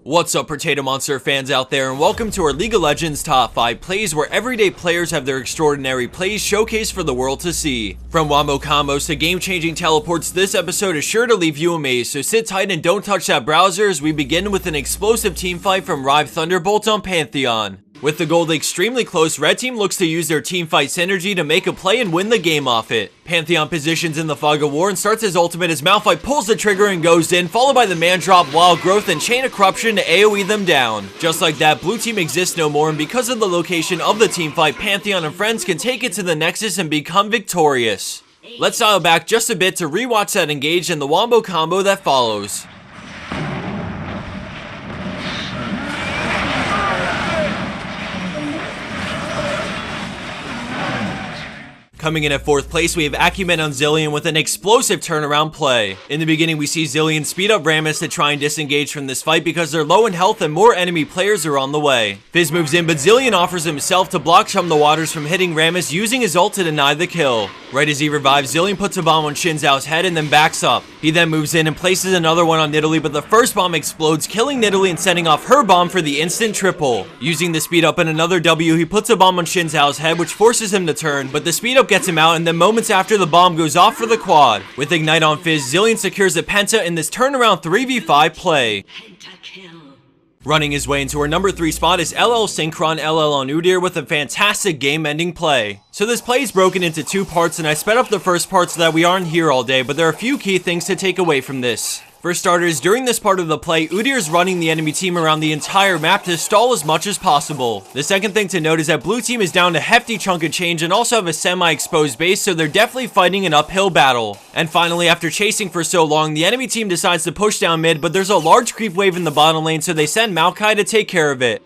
What's up, Potato Monster fans out there, and welcome to our League of Legends Top 5 plays, where everyday players have their extraordinary plays showcased for the world to see. From wombo combos to game-changing teleports, this episode is sure to leave you amazed, so sit tight and don't touch that browser as we begin with an explosive teamfight from Rive Thunderbolt on Pantheon. With the gold extremely close, red team looks to use their teamfight synergy to make a play and win the game off it. Pantheon positions in the fog of war and starts his ultimate as Malphite pulls the trigger and goes in, followed by the man drop, wild growth, and chain of corruption to AoE them down. Just like that, blue team exists no more, and because of the location of the teamfight, Pantheon and friends can take it to the Nexus and become victorious. Let's dial back just a bit to rewatch that engage and the wombo combo that follows. Coming in at 4th place, we have Acumen on Zilean with an explosive turnaround play. In the beginning, we see Zilean speed up Rammus to try and disengage from this fight because they're low in health and more enemy players are on the way. Fizz moves in, but Zilean offers himself to block Chum the Waters from hitting Rammus using his ult to deny the kill. Right as he revives, Zilean puts a bomb on Xin Zhao's head and then backs up. He then moves in and places another one on Nidalee, but the first bomb explodes, killing Nidalee and setting off her bomb for the instant triple. Using the speed up and another W, he puts a bomb on Xin Zhao's head, which forces him to turn, but the speed up gets him out, and then moments after, the bomb goes off for the quad. With Ignite on Fizz, Zilean secures a penta in this turnaround 3v5 play. Running his way into our number 3 spot is LL Synchron LL on Udyr with a fantastic game-ending play. So this play is broken into 2 parts, and I sped up the first part so that we aren't here all day, but there are a few key things to take away from this. For starters, during this part of the play, Udyr is running the enemy team around the entire map to stall as much as possible. The second thing to note is that blue team is down a hefty chunk of change and also have a semi-exposed base, so they're definitely fighting an uphill battle. And finally, after chasing for so long, the enemy team decides to push down mid, but there's a large creep wave in the bottom lane, so they send Maokai to take care of it.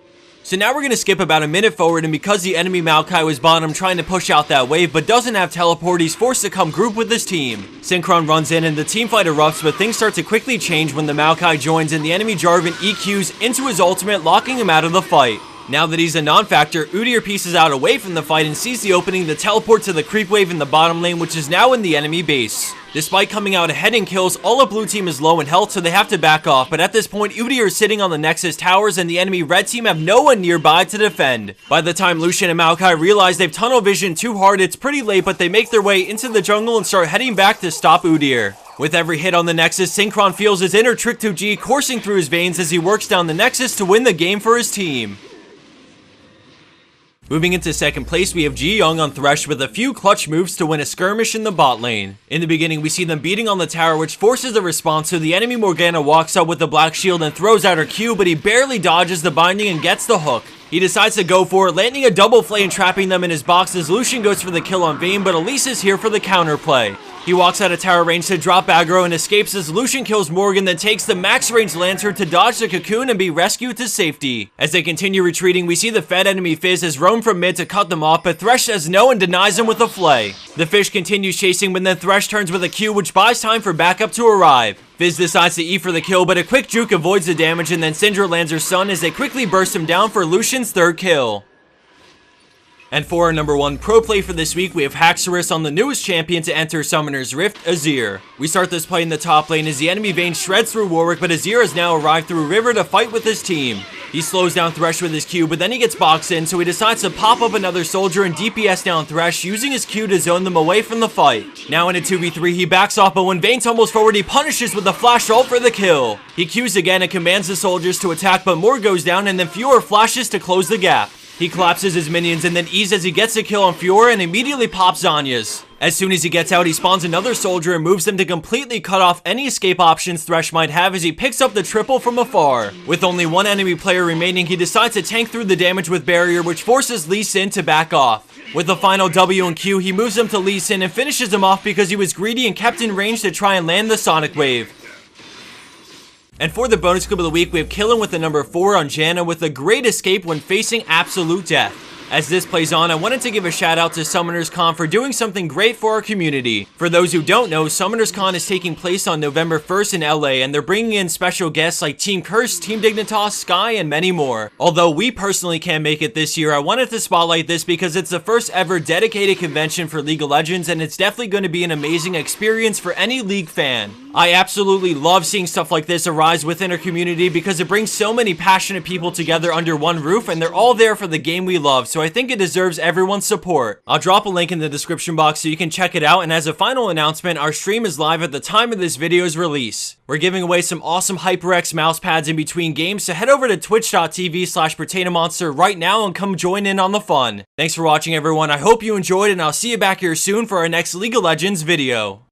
So now we're going to skip about a minute forward, and because the enemy Maokai was bottom trying to push out that wave but doesn't have teleport, he's forced to come group with his team. Synchron runs in and the teamfight erupts, but things start to quickly change when the Maokai joins and the enemy Jarvan EQs into his ultimate, locking him out of the fight. Now that he's a non-factor, Udyr pieces out away from the fight and sees the opening to teleport to the creep wave in the bottom lane, which is now in the enemy base. Despite coming out ahead in kills, all of blue team is low in health, so they have to back off, but at this point, Udyr is sitting on the Nexus towers and the enemy red team have no one nearby to defend. By the time Lucian and Maokai realize they've tunnel visioned too hard, it's pretty late, but they make their way into the jungle and start heading back to stop Udyr. With every hit on the Nexus, Synchron feels his inner Trick 2G coursing through his veins as he works down the Nexus to win the game for his team. Moving into 2nd place, we have Ji Young on Thresh with a few clutch moves to win a skirmish in the bot lane. In the beginning, we see them beating on the tower, which forces a response, so the enemy Morgana walks up with the black shield and throws out her Q, but he barely dodges the binding and gets the hook. He decides to go for it, landing a double flame, trapping them in his box as Lucian goes for the kill on Vayne, but Elise is here for the counterplay. He walks out of tower range to drop aggro and escapes as Lucian kills Morgan, then takes the max range lantern to dodge the cocoon and be rescued to safety. As they continue retreating, we see the fed enemy Fizz has roamed from mid to cut them off, but Thresh says no and denies him with a flay. The fish continues chasing, but then Thresh turns with a Q, which buys time for backup to arrive. Fizz decides to E for the kill, but a quick juke avoids the damage, and then Syndra lands her stun as they quickly burst him down for Lucian's 3rd kill. And for our number 1 pro play for this week, we have Haxorus on the newest champion to enter Summoner's Rift, Azir. We start this play in the top lane as the enemy Vayne shreds through Warwick, but Azir has now arrived through River to fight with his team. He slows down Thresh with his Q, but then he gets boxed in, so he decides to pop up another soldier and DPS down Thresh, using his Q to zone them away from the fight. Now in a 2v3, he backs off, but when Vayne tumbles forward, he punishes with a flash ult for the kill. He Qs again and commands the soldiers to attack, but more goes down, and then Fiora flashes to close the gap. He collapses his minions and then E's as he gets a kill on Fiora and immediately pops Zanya's. As soon as he gets out, he spawns another soldier and moves them to completely cut off any escape options Thresh might have as he picks up the triple from afar. With only one enemy player remaining, he decides to tank through the damage with Barrier, which forces Lee Sin to back off. With the final W and Q, he moves him to Lee Sin and finishes him off because he was greedy and kept in range to try and land the Sonic Wave. And for the bonus clip of the week, we have Killin with the number 4 on Janna with a great escape when facing absolute death. As this plays on, I wanted to give a shout out to Summoners Con for doing something great for our community. For those who don't know, Summoners Con is taking place on November 1st in LA, and they're bringing in special guests like Team Curse, Team Dignitas, Sky, and many more. Although we personally can't make it this year, I wanted to spotlight this because it's the first ever dedicated convention for League of Legends, and it's definitely going to be an amazing experience for any League fan. I absolutely love seeing stuff like this arise within our community because it brings so many passionate people together under one roof, and they're all there for the game we love, so I think it deserves everyone's support. I'll drop a link in the description box so you can check it out, and as a final announcement, our stream is live at the time of this video's release. We're giving away some awesome HyperX mouse pads in between games, so head over to twitch.tv/PotatoMonster right now and come join in on the fun. Thanks for watching, everyone. I hope you enjoyed, and I'll see you back here soon for our next League of Legends video.